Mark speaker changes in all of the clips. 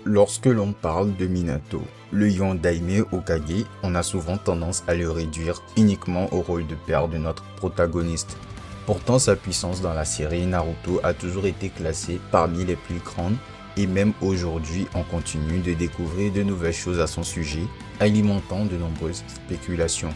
Speaker 1: Lorsque l'on parle de Minato, le Yondaime Hokage, on a souvent tendance à le réduire uniquement au rôle de père de notre protagoniste. Pourtant, sa puissance dans la série Naruto a toujours été classée parmi les plus grandes et même aujourd'hui, on continue de découvrir de nouvelles choses à son sujet, alimentant de nombreuses spéculations.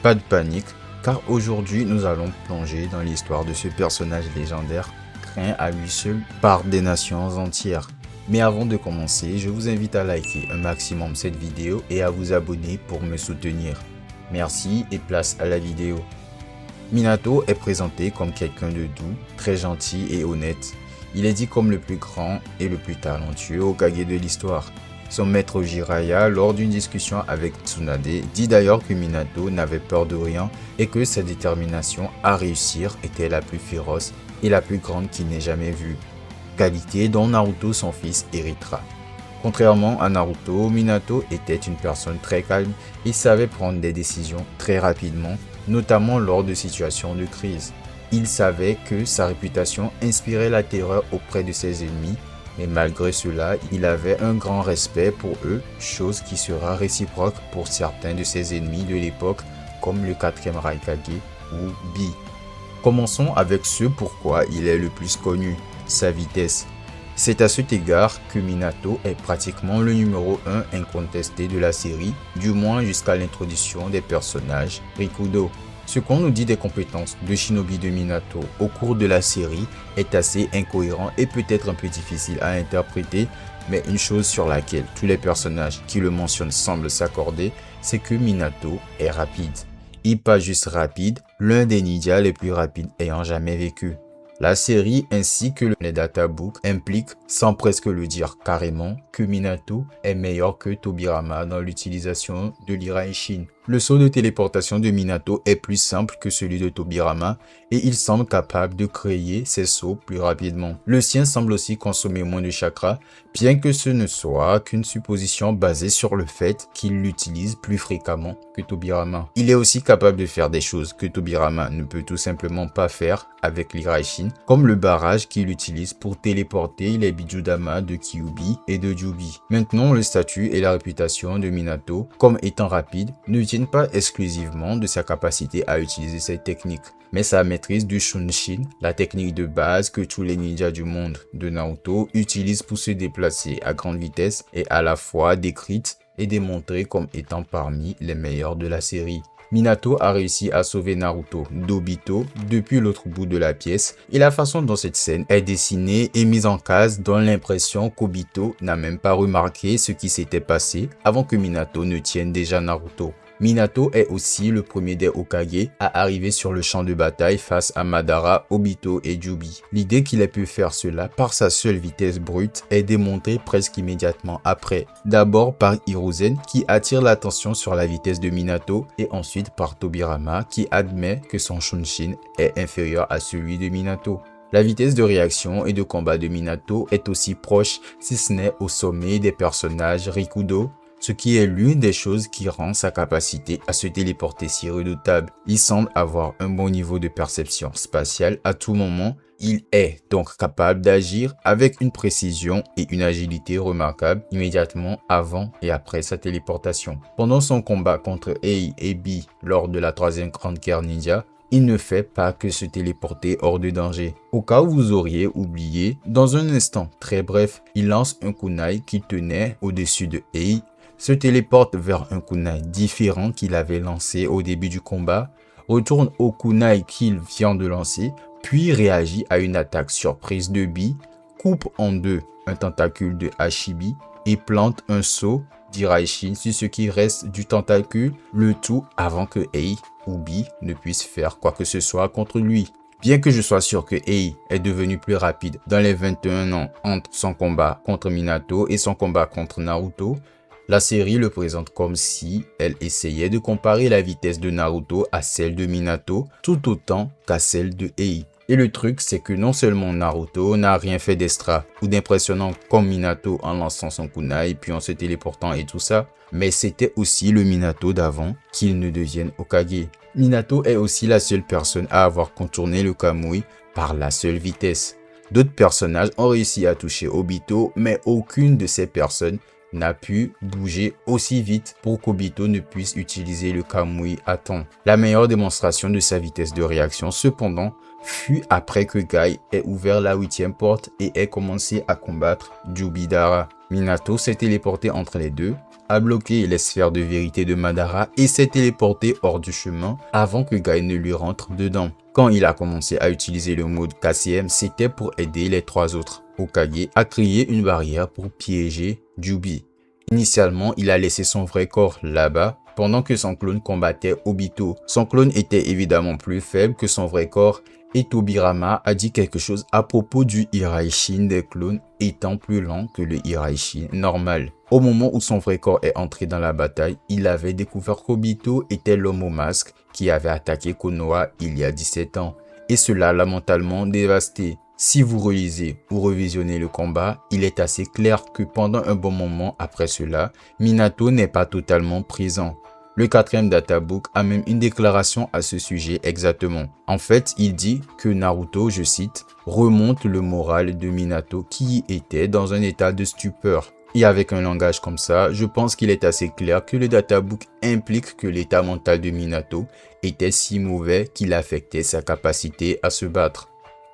Speaker 1: Pas de panique, car aujourd'hui nous allons plonger dans l'histoire de ce personnage légendaire, craint à lui seul par des nations entières. Mais avant de commencer, je vous invite à liker un maximum cette vidéo et à vous abonner pour me soutenir. Merci et place à la vidéo. Minato est présenté comme quelqu'un de doux, très gentil et honnête. Il est dit comme le plus grand et le plus talentueux Hokage de l'histoire. Son maître Jiraiya, lors d'une discussion avec Tsunade, dit d'ailleurs que Minato n'avait peur de rien et que sa détermination à réussir était la plus féroce et la plus grande qu'il n'ait jamais vue. Qualité dont Naruto, son fils, héritera. Contrairement à Naruto, Minato était une personne très calme et savait prendre des décisions très rapidement, notamment lors de situations de crise. Il savait que sa réputation inspirait la terreur auprès de ses ennemis, mais malgré cela, il avait un grand respect pour eux, chose qui sera réciproque pour certains de ses ennemis de l'époque, comme le 4e Raikage ou Bi. Commençons avec ce pourquoi il est le plus connu, sa vitesse. C'est à cet égard que Minato est pratiquement le numéro 1 incontesté de la série, du moins jusqu'à l'introduction des personnages Rikudo. Ce qu'on nous dit des compétences de Shinobi de Minato au cours de la série est assez incohérent et peut-être un peu difficile à interpréter, mais une chose sur laquelle tous les personnages qui le mentionnent semblent s'accorder, c'est que Minato est rapide. Et pas juste rapide, l'un des ninjas les plus rapides ayant jamais vécu. La série ainsi que les databooks impliquent, sans presque le dire carrément, que Minato est meilleur que Tobirama dans l'utilisation de l'Iraishin. Le saut de téléportation de Minato est plus simple que celui de Tobirama et il semble capable de créer ses sauts plus rapidement. Le sien semble aussi consommer moins de chakra, bien que ce ne soit qu'une supposition basée sur le fait qu'il l'utilise plus fréquemment que Tobirama. Il est aussi capable de faire des choses que Tobirama ne peut tout simplement pas faire avec l'Iraishin, comme le barrage qu'il utilise pour téléporter les Bijudama de Kyuubi et de Jubi. Maintenant, le statut et la réputation de Minato, comme étant rapide, ne viennent pas exclusivement de sa capacité à utiliser cette technique, mais sa maîtrise du Shunshin, la technique de base que tous les ninjas du monde de Naruto utilisent pour se déplacer à grande vitesse est à la fois décrite et démontrée comme étant parmi les meilleurs de la série. Minato a réussi à sauver Naruto d'Obito depuis l'autre bout de la pièce et la façon dont cette scène est dessinée et mise en case donne l'impression qu'Obito n'a même pas remarqué ce qui s'était passé avant que Minato ne tienne déjà Naruto. Minato est aussi le premier des Hokage à arriver sur le champ de bataille face à Madara, Obito et Jubi. L'idée qu'il ait pu faire cela par sa seule vitesse brute est démontrée presque immédiatement après. D'abord par Hiruzen qui attire l'attention sur la vitesse de Minato et ensuite par Tobirama qui admet que son Shunshin est inférieur à celui de Minato. La vitesse de réaction et de combat de Minato est aussi proche, si ce n'est au sommet des personnages Rikudo, ce qui est l'une des choses qui rend sa capacité à se téléporter si redoutable. Il semble avoir un bon niveau de perception spatiale à tout moment. Il est donc capable d'agir avec une précision et une agilité remarquables immédiatement avant et après sa téléportation. Pendant son combat contre Ei et Bi lors de la 3e Grande Guerre Ninja, il ne fait pas que se téléporter hors de danger. Au cas où vous auriez oublié, dans un instant très bref, il lance un kunai qu'il tenait au-dessus de Ei, se téléporte vers un kunai différent qu'il avait lancé au début du combat, retourne au kunai qu'il vient de lancer, puis réagit à une attaque surprise de Bi, coupe en deux un tentacule de Hashibi et plante un saut d'Iraishin sur ce qui reste du tentacule, le tout avant que Ei ou Bi ne puisse faire quoi que ce soit contre lui. Bien que je sois sûr que Ei est devenu plus rapide dans les 21 ans entre son combat contre Minato et son combat contre Naruto, la série le présente comme si elle essayait de comparer la vitesse de Naruto à celle de Minato tout autant qu'à celle de Ei. Et le truc, c'est que non seulement Naruto n'a rien fait d'extra ou d'impressionnant comme Minato en lançant son kunai puis en se téléportant et tout ça, mais c'était aussi le Minato d'avant qu'il ne devienne Hokage. Minato est aussi la seule personne à avoir contourné le Kamui par la seule vitesse. D'autres personnages ont réussi à toucher Obito, mais aucune de ces personnes n'a pu bouger aussi vite pour qu'Obito ne puisse utiliser le Kamui à temps. La meilleure démonstration de sa vitesse de réaction, cependant, fut après que Guy ait ouvert la 8e porte et ait commencé à combattre Jubidara. Minato s'est téléporté entre les deux, a bloqué les sphères de vérité de Madara et s'est téléporté hors du chemin avant que Guy ne lui rentre dedans. Quand il a commencé à utiliser le mode KCM, c'était pour aider les 3 autres Hokage à créer une barrière pour piéger Jubi. Initialement, il a laissé son vrai corps là-bas pendant que son clone combattait Obito. Son clone était évidemment plus faible que son vrai corps et Tobirama a dit quelque chose à propos du Hiraishin des clones étant plus lent que le Hiraishin normal. Au moment où son vrai corps est entré dans la bataille, il avait découvert qu'Obito était l'homme au masque qui avait attaqué Konoha il y a 17 ans et cela l'a mentalement dévasté. Si vous relisez ou revisionnez le combat, il est assez clair que pendant un bon moment après cela, Minato n'est pas totalement présent. Le 4e databook a même une déclaration à ce sujet exactement. En fait, il dit que Naruto, je cite, remonte le moral de Minato qui était dans un état de stupeur. Et avec un langage comme ça, je pense qu'il est assez clair que le databook implique que l'état mental de Minato était si mauvais qu'il affectait sa capacité à se battre.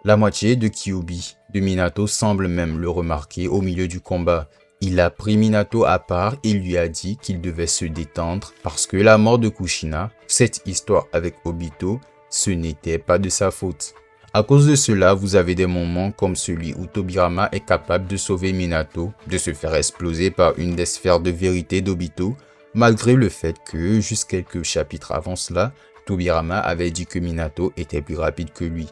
Speaker 1: La moitié de Kyuubi de Minato semble même le remarquer au milieu du combat. Il a pris Minato à part et lui a dit qu'il devait se détendre parce que la mort de Kushina, cette histoire avec Obito, ce n'était pas de sa faute. À cause de cela, vous avez des moments comme celui où Tobirama est capable de sauver Minato, de se faire exploser par une des sphères de vérité d'Obito, malgré le fait que, juste quelques chapitres avant cela, Tobirama avait dit que Minato était plus rapide que lui.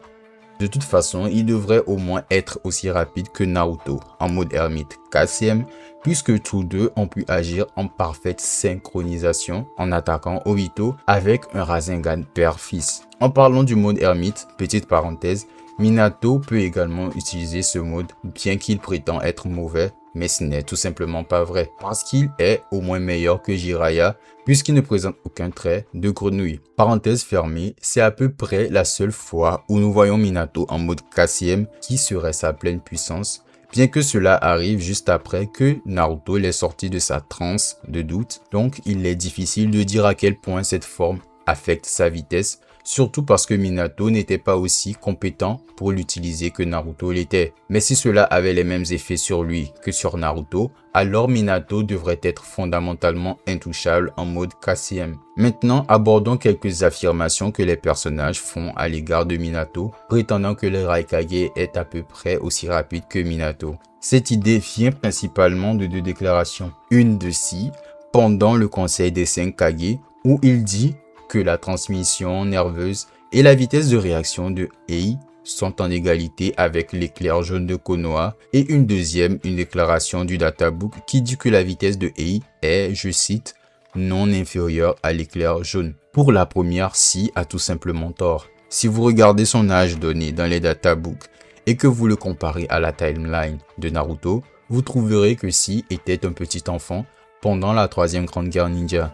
Speaker 1: De toute façon, il devrait au moins être aussi rapide que Naruto en mode ermite KCM, puisque tous deux ont pu agir en parfaite synchronisation en attaquant Obito avec un Rasengan père-fils. En parlant du mode ermite, petite parenthèse, Minato peut également utiliser ce mode bien qu'il prétend être mauvais, mais ce n'est tout simplement pas vrai, parce qu'il est au moins meilleur que Jiraiya, puisqu'il ne présente aucun trait de grenouille. Parenthèse fermée, c'est à peu près la seule fois où nous voyons Minato en mode KCM qui serait sa pleine puissance, bien que cela arrive juste après que Naruto l'ait sorti de sa transe de doute, donc il est difficile de dire à quel point cette forme affecte sa vitesse, surtout parce que Minato n'était pas aussi compétent pour l'utiliser que Naruto l'était. Mais si cela avait les mêmes effets sur lui que sur Naruto, alors Minato devrait être fondamentalement intouchable en mode KCM. Maintenant, abordons quelques affirmations que les personnages font à l'égard de Minato, prétendant que le Raikage est à peu près aussi rapide que Minato. Cette idée vient principalement de 2 déclarations. Une de Si, pendant le conseil des 5 Kage, où il dit que la transmission nerveuse et la vitesse de réaction de Ei sont en égalité avec l'éclair jaune de Konoha, et une déclaration du databook qui dit que la vitesse de Ei est, je cite, non inférieure à l'éclair jaune. Pour la première, Si a tout simplement tort. Si vous regardez son âge donné dans les databooks et que vous le comparez à la timeline de Naruto, vous trouverez que Si était un petit enfant pendant la 3e grande guerre ninja.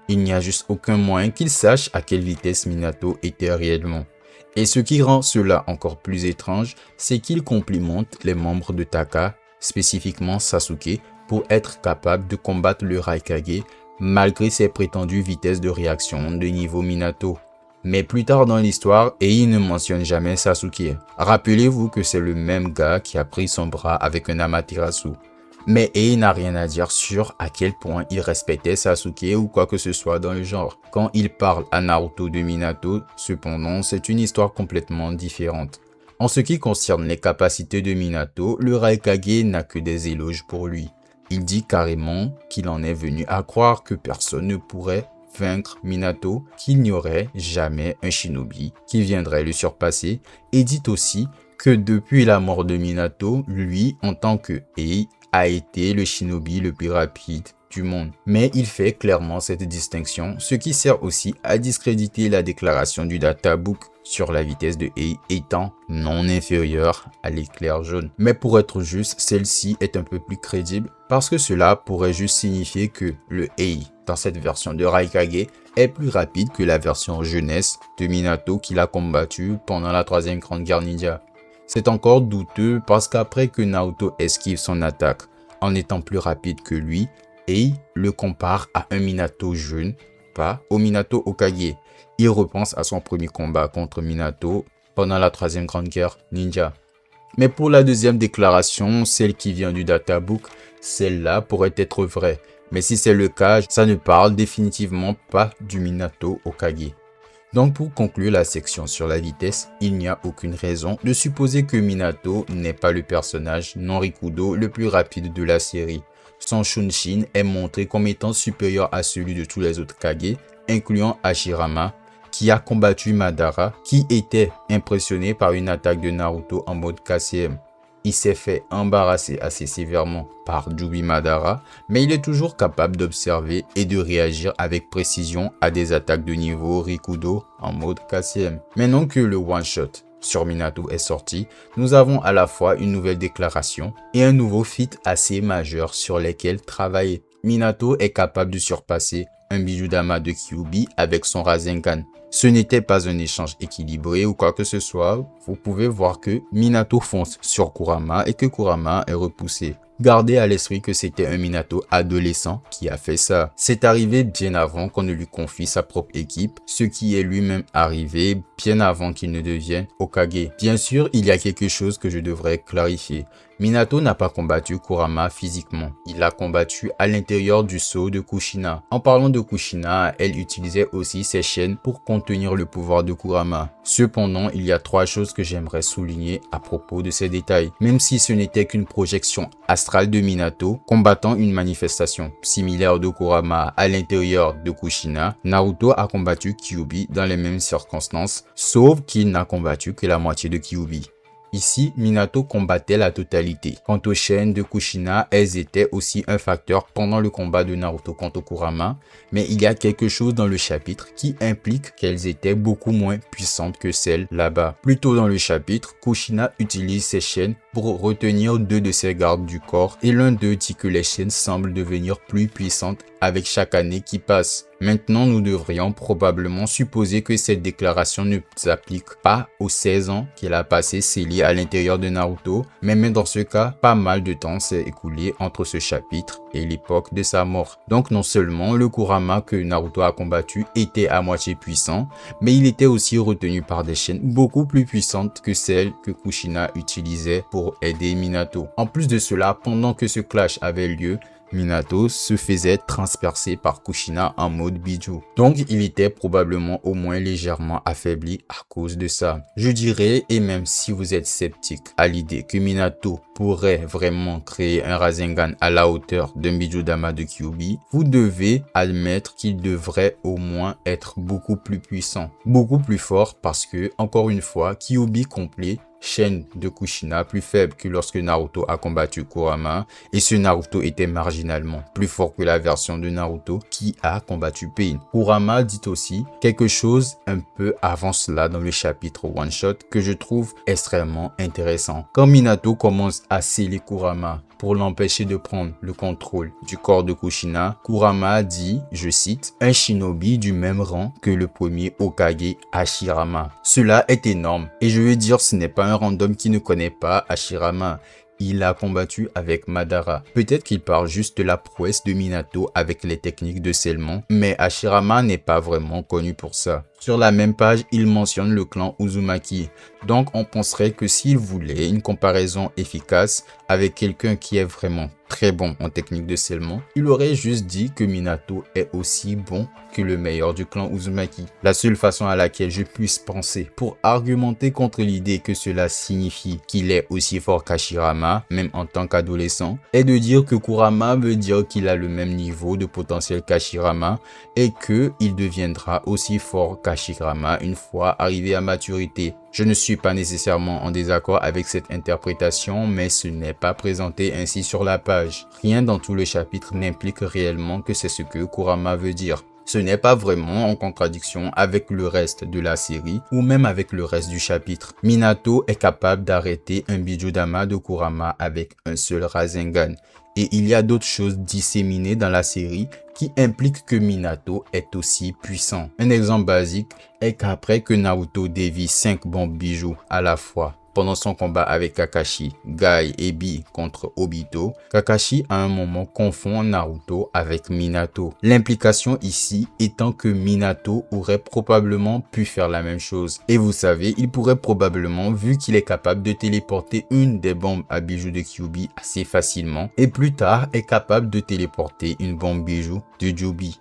Speaker 1: Il n'y a juste aucun moyen qu'il sache à quelle vitesse Minato était réellement. Et ce qui rend cela encore plus étrange, c'est qu'il complimente les membres de Taka, spécifiquement Sasuke, pour être capable de combattre le Raikage malgré ses prétendues vitesses de réaction de niveau Minato. Mais plus tard dans l'histoire, Ei ne mentionne jamais Sasuke. Rappelez-vous que c'est le même gars qui a pris son bras avec un Amaterasu. Mais Ei n'a rien à dire sur à quel point il respectait Sasuke ou quoi que ce soit dans le genre. Quand il parle à Naruto de Minato, cependant, c'est une histoire complètement différente. En ce qui concerne les capacités de Minato, le Raikage n'a que des éloges pour lui. Il dit carrément qu'il en est venu à croire que personne ne pourrait vaincre Minato, qu'il n'y aurait jamais un shinobi qui viendrait le surpasser, et dit aussi que depuis la mort de Minato, lui, en tant que Ei, a été le shinobi le plus rapide du monde. Mais il fait clairement cette distinction, ce qui sert aussi à discréditer la déclaration du databook sur la vitesse de Ei étant non inférieure à l'éclair jaune. Mais pour être juste, celle-ci est un peu plus crédible parce que cela pourrait juste signifier que le Ei dans cette version de Raikage est plus rapide que la version jeunesse de Minato qu'il a combattu pendant la 3e grande guerre ninja. C'est encore douteux parce qu'après que Naruto esquive son attaque en étant plus rapide que lui, Ei le compare à un Minato jeune, pas au Minato Hokage. Il repense à son premier combat contre Minato pendant la troisième grande guerre ninja. Mais pour la deuxième déclaration, celle qui vient du databook, celle-là pourrait être vraie. Mais si c'est le cas, ça ne parle définitivement pas du Minato Hokage. Donc pour conclure la section sur la vitesse, il n'y a aucune raison de supposer que Minato n'est pas le personnage non Rikudo le plus rapide de la série. Son Shunshin est montré comme étant supérieur à celui de tous les autres Kage, incluant Hashirama, qui a combattu Madara, qui était impressionné par une attaque de Naruto en mode KCM. Il s'est fait embarrasser assez sévèrement par Jubi Madara, mais il est toujours capable d'observer et de réagir avec précision à des attaques de niveau Rikudo en mode KCM. Maintenant que le one-shot sur Minato est sorti, nous avons à la fois une nouvelle déclaration et un nouveau feat assez majeur sur lesquels travailler. Minato est capable de surpasser un Bijudama de Kyuubi avec son Rasengan. Ce n'était pas un échange équilibré ou quoi que ce soit, vous pouvez voir que Minato fonce sur Kurama et que Kurama est repoussé. Gardez à l'esprit que c'était un Minato adolescent qui a fait ça. C'est arrivé bien avant qu'on ne lui confie sa propre équipe, ce qui est lui-même arrivé bien avant qu'il ne devienne Hokage. Bien sûr, il y a quelque chose que je devrais clarifier. Minato n'a pas combattu Kurama physiquement. Il l'a combattu à l'intérieur du sceau de Kushina. En parlant de Kushina, elle utilisait aussi ses chaînes pour contenir le pouvoir de Kurama. Cependant, il y a trois choses que j'aimerais souligner à propos de ces détails. Même si ce n'était qu'une projection astrale de Minato, combattant une manifestation similaire de Kurama à l'intérieur de Kushina, Naruto a combattu Kyuubi dans les mêmes circonstances, sauf qu'il n'a combattu que la moitié de Kyuubi. Ici, Minato combattait la totalité. Quant aux chaînes de Kushina, elles étaient aussi un facteur pendant le combat de Naruto contre Kurama, mais il y a quelque chose dans le chapitre qui implique qu'elles étaient beaucoup moins puissantes que celles là-bas. Plus tôt dans le chapitre, Kushina utilise ses chaînes pour retenir deux de ses gardes du corps et l'un d'eux dit que les chaînes semblent devenir plus puissantes avec chaque année qui passe. Maintenant, nous devrions probablement supposer que cette déclaration ne s'applique pas aux 16 ans qu'il a passé scellé à l'intérieur de Naruto, mais même dans ce cas, pas mal de temps s'est écoulé entre ce chapitre et l'époque de sa mort. Donc non seulement le Kurama que Naruto a combattu était à moitié puissant, mais il était aussi retenu par des chaînes beaucoup plus puissantes que celles que Kushina utilisait pour aider Minato. En plus de cela, pendant que ce clash avait lieu, Minato se faisait transpercer par Kushina en mode Biju. Donc il était probablement au moins légèrement affaibli à cause de ça. Je dirais, et même si vous êtes sceptique à l'idée que Minato pourrait vraiment créer un Rasengan à la hauteur d'un Bijudama de Kyuubi, vous devez admettre qu'il devrait au moins être beaucoup plus puissant, beaucoup plus fort parce que, encore une fois, Kyuubi complet, chaîne de Kushina plus faible que lorsque Naruto a combattu Kurama, et ce Naruto était marginalement plus fort que la version de Naruto qui a combattu Pain. Kurama dit aussi quelque chose un peu avant cela dans le chapitre One Shot que je trouve extrêmement intéressant. Quand Minato commence à sceller Kurama pour l'empêcher de prendre le contrôle du corps de Kushina, Kurama dit, je cite, « un shinobi du même rang que le premier Hokage Hashirama ». Cela est énorme et je veux dire ce n'est pas un random qui ne connaît pas Hashirama. Il a combattu avec Madara. Peut-être qu'il parle juste de la prouesse de Minato avec les techniques de scellement, mais Hashirama n'est pas vraiment connu pour ça. Sur la même page, il mentionne le clan Uzumaki. Donc on penserait que s'il voulait une comparaison efficace avec quelqu'un qui est vraiment très bon en technique de scellement, il aurait juste dit que Minato est aussi bon que le meilleur du clan Uzumaki. La seule façon à laquelle je puisse penser pour argumenter contre l'idée que cela signifie qu'il est aussi fort qu'Hashirama, même en tant qu'adolescent, est de dire que Kurama veut dire qu'il a le même niveau de potentiel qu'Hashirama et qu'il deviendra aussi fort qu'Hashirama une fois arrivé à maturité. Je ne suis pas nécessairement en désaccord avec cette interprétation, mais ce n'est pas présenté ainsi sur la page. Rien dans tout le chapitre n'implique réellement que c'est ce que Kurama veut dire. Ce n'est pas vraiment en contradiction avec le reste de la série ou même avec le reste du chapitre. Minato est capable d'arrêter un Bijudama de Kurama avec un seul Rasengan. Et il y a d'autres choses disséminées dans la série qui impliquent que Minato est aussi puissant. Un exemple basique est qu'après que Naruto dévie 5 bombes bijoux à la fois Pendant son combat avec Kakashi, Guy et Bee contre Obito, Kakashi à un moment confond Naruto avec Minato. L'implication ici étant que Minato aurait probablement pu faire la même chose. Et vous savez, il pourrait probablement, vu qu'il est capable de téléporter une des bombes à bijoux de Kyuubi assez facilement, et plus tard est capable de téléporter une bombe bijou de Jubi.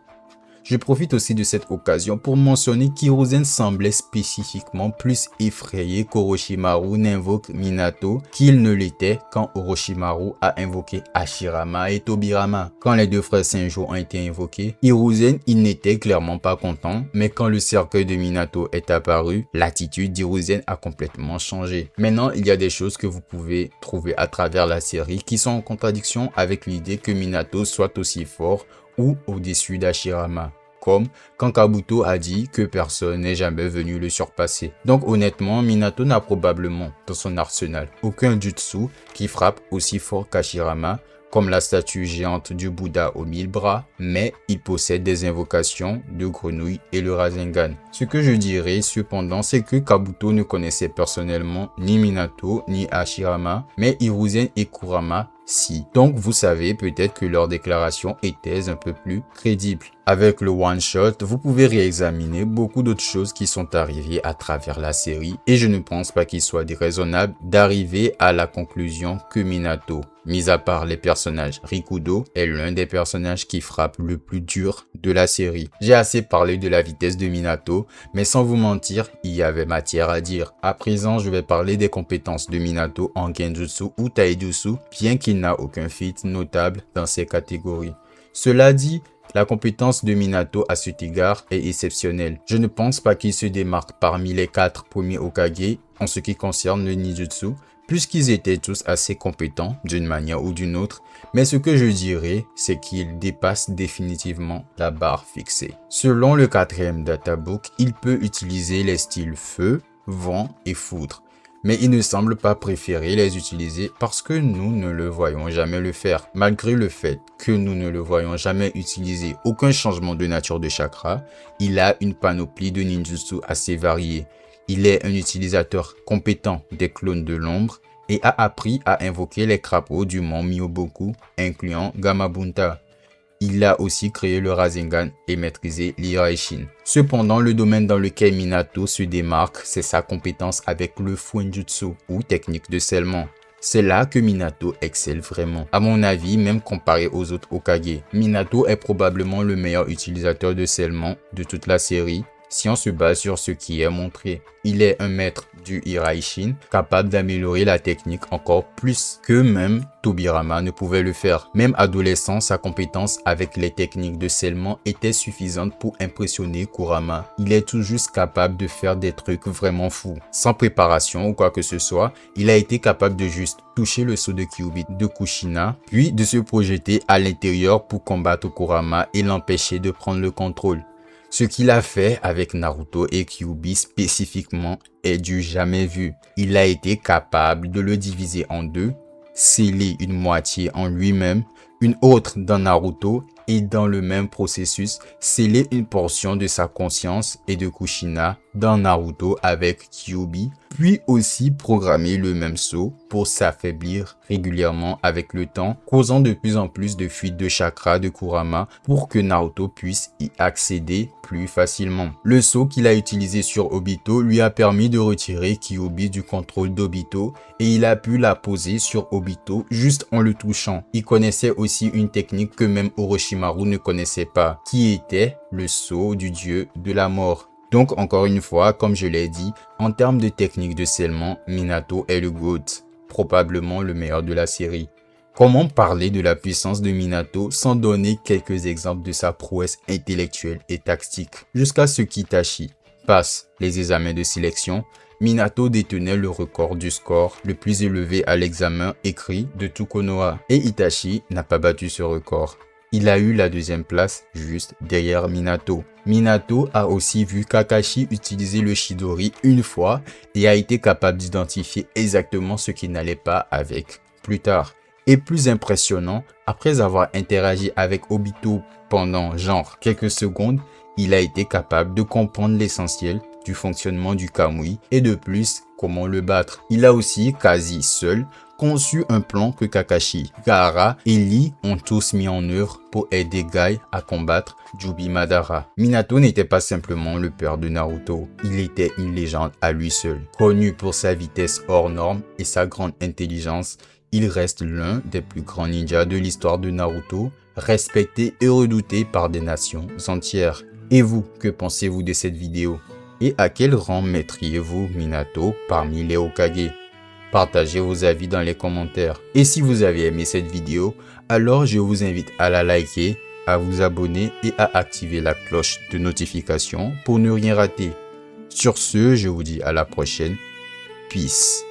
Speaker 1: Je profite aussi de cette occasion pour mentionner qu'Hiruzen semblait spécifiquement plus effrayé qu'Orochimaru n'invoque Minato qu'il ne l'était quand Orochimaru a invoqué Hashirama et Tobirama. Quand les deux frères Senjo ont été invoqués, Hiruzen il n'était clairement pas content, mais quand le cercueil de Minato est apparu, l'attitude d'Hiruzen a complètement changé. Maintenant, il y a des choses que vous pouvez trouver à travers la série qui sont en contradiction avec l'idée que Minato soit aussi fort ou au-dessus d'Hashirama, comme quand Kabuto a dit que personne n'est jamais venu le surpasser. Donc honnêtement, Minato n'a probablement dans son arsenal aucun jutsu qui frappe aussi fort qu'Hashirama, comme la statue géante du Bouddha aux 1000 bras, mais il possède des invocations de grenouille et le Rasengan. Ce que je dirais cependant, c'est que Kabuto ne connaissait personnellement ni Minato ni Hashirama, mais Hiruzen et Kurama si. Donc vous savez peut-être que leurs déclarations étaient un peu plus crédibles. Avec le one shot, vous pouvez réexaminer beaucoup d'autres choses qui sont arrivées à travers la série et je ne pense pas qu'il soit déraisonnable d'arriver à la conclusion que Minato, mis à part les personnages, Rikudo est l'un des personnages qui frappe le plus dur de la série. J'ai assez parlé de la vitesse de Minato, mais sans vous mentir, il y avait matière à dire. À présent, je vais parler des compétences de Minato en Genjutsu ou Taijutsu, bien qu'il n'a aucun feat notable dans ces catégories. Cela dit, la compétence de Minato à cet égard est exceptionnelle. Je ne pense pas qu'il se démarque parmi les 4 premiers Hokage en ce qui concerne le ninjutsu, puisqu'ils étaient tous assez compétents d'une manière ou d'une autre, mais ce que je dirais, c'est qu'il dépasse définitivement la barre fixée. Selon le 4e databook, il peut utiliser les styles feu, vent et foudre. Mais il ne semble pas préférer les utiliser parce que nous ne le voyons jamais le faire. Malgré le fait que nous ne le voyons jamais utiliser aucun changement de nature de chakra, il a une panoplie de ninjutsu assez variée. Il est un utilisateur compétent des clones de l'ombre et a appris à invoquer les crapauds du mont Myoboku, incluant Gamabunta. Il a aussi créé le Rasengan et maîtrisé l'Hiraishin. Cependant, le domaine dans lequel Minato se démarque, c'est sa compétence avec le Fuinjutsu ou technique de scellement. C'est là que Minato excelle vraiment. À mon avis, même comparé aux autres Hokage, Minato est probablement le meilleur utilisateur de scellement de toute la série, si on se base sur ce qui est montré. Il est un maître du Hiraishin, capable d'améliorer la technique encore plus que même Tobirama ne pouvait le faire. Même adolescent, sa compétence avec les techniques de scellement était suffisante pour impressionner Kurama. Il est tout juste capable de faire des trucs vraiment fous. Sans préparation ou quoi que ce soit, il a été capable de juste toucher le sceau de Kyuubi de Kushina, puis de se projeter à l'intérieur pour combattre Kurama et l'empêcher de prendre le contrôle. Ce qu'il a fait avec Naruto et Kyuubi spécifiquement est du jamais vu. Il a été capable de le diviser en deux, sceller une moitié en lui-même, une autre dans Naruto et dans le même processus, sceller une portion de sa conscience et de Kushina dans Naruto avec Kyuubi, puis aussi programmer le même sceau pour s'affaiblir régulièrement avec le temps, causant de plus en plus de fuites de chakra de Kurama pour que Naruto puisse y accéder plus facilement. Le sceau qu'il a utilisé sur Obito lui a permis de retirer Kyuubi du contrôle d'Obito et il a pu la poser sur Obito juste en le touchant. Il connaissait aussi une technique que même Orochimaru ne connaissait pas, qui était le sceau du dieu de la mort. Donc encore une fois, comme je l'ai dit, en termes de technique de scellement, Minato est le GOAT, probablement le meilleur de la série. Comment parler de la puissance de Minato sans donner quelques exemples de sa prouesse intellectuelle et tactique? Jusqu'à ce qu'Itachi passe les examens de sélection, Minato détenait le record du score le plus élevé à l'examen écrit de tout Konoha et Itachi n'a pas battu ce record. Il a eu la 2e place juste derrière Minato. Minato a aussi vu Kakashi utiliser le Chidori une fois et a été capable d'identifier exactement ce qui n'allait pas avec plus tard. Et plus impressionnant, après avoir interagi avec Obito pendant genre quelques secondes, il a été capable de comprendre l'essentiel du fonctionnement du Kamui et de plus, comment le battre. Il a aussi, quasi seul, conçu un plan que Kakashi, Gaara et Lee ont tous mis en œuvre pour aider Guy à combattre Jubi Madara. Minato n'était pas simplement le père de Naruto, il était une légende à lui seul. Connu pour sa vitesse hors norme et sa grande intelligence, il reste l'un des plus grands ninjas de l'histoire de Naruto, respecté et redouté par des nations entières. Et vous, que pensez-vous de cette vidéo? Et à quel rang mettriez-vous Minato parmi les Hokage? Partagez vos avis dans les commentaires. Et si vous avez aimé cette vidéo, alors je vous invite à la liker, à vous abonner et à activer la cloche de notification pour ne rien rater. Sur ce, je vous dis à la prochaine. Peace.